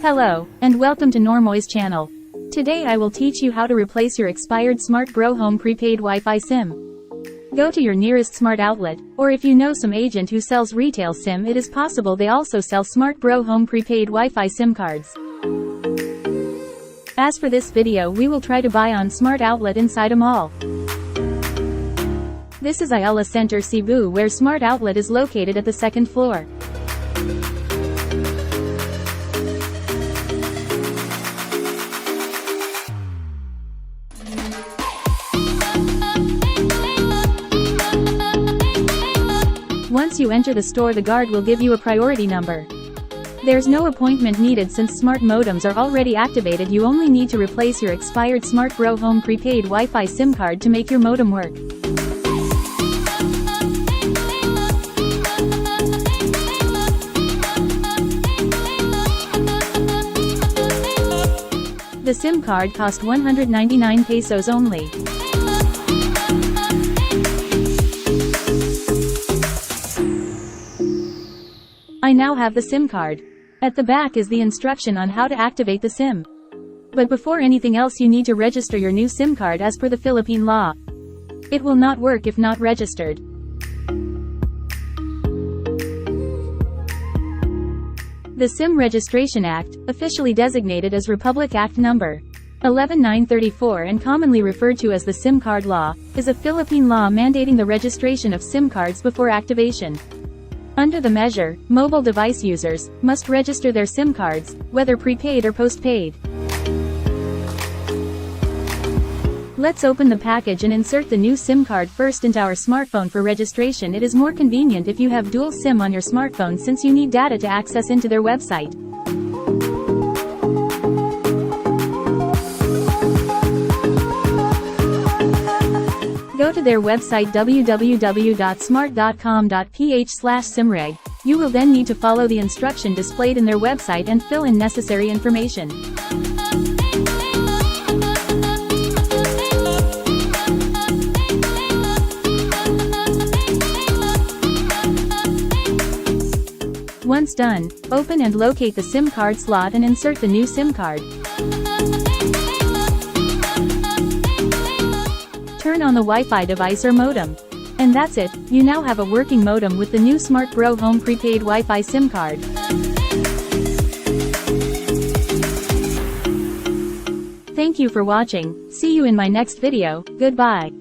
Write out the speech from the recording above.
Hello, and welcome to Normoy's channel. Today I will teach you how to replace your expired Smart Bro Home prepaid Wi-Fi SIM. Go to your nearest smart outlet, or if you know some agent who sells retail SIM, it is possible they also sell Smart Bro Home prepaid Wi-Fi SIM cards. As for this video, we will try to buy on smart outlet inside a mall. This is Ayala Center, Cebu, where smart outlet is located at the second floor. Once you enter the store, the guard will give you a priority number. There's no appointment needed since smart modems are already activated. You only need to replace your expired Smart Bro Home prepaid Wi-Fi SIM card to make your modem work. The SIM card cost 199 pesos only. I now have the SIM card. At the back is the instruction on how to activate the SIM. But before anything else, you need to register your new SIM card as per the Philippine law. It will not work if not registered. The SIM Registration Act, officially designated as Republic Act No. 11934 and commonly referred to as the SIM card law, is a Philippine law mandating the registration of SIM cards before activation. Under the measure, mobile device users must register their SIM cards, whether prepaid or postpaid. Let's open the package and insert the new SIM card first into our smartphone for registration. It is more convenient if you have dual SIM on your smartphone, since you need data to access into their website. Go to their website www.smart.com.ph/simreg. You will then need to follow the instruction displayed in their website and fill in necessary information. Once done, open and locate the SIM card slot and insert the new SIM card. Turn on the Wi-Fi device or modem. And that's it, you now have a working modem with the new Smart Bro Home prepaid Wi-Fi SIM card. Thank you for watching. See you in my next video. Goodbye.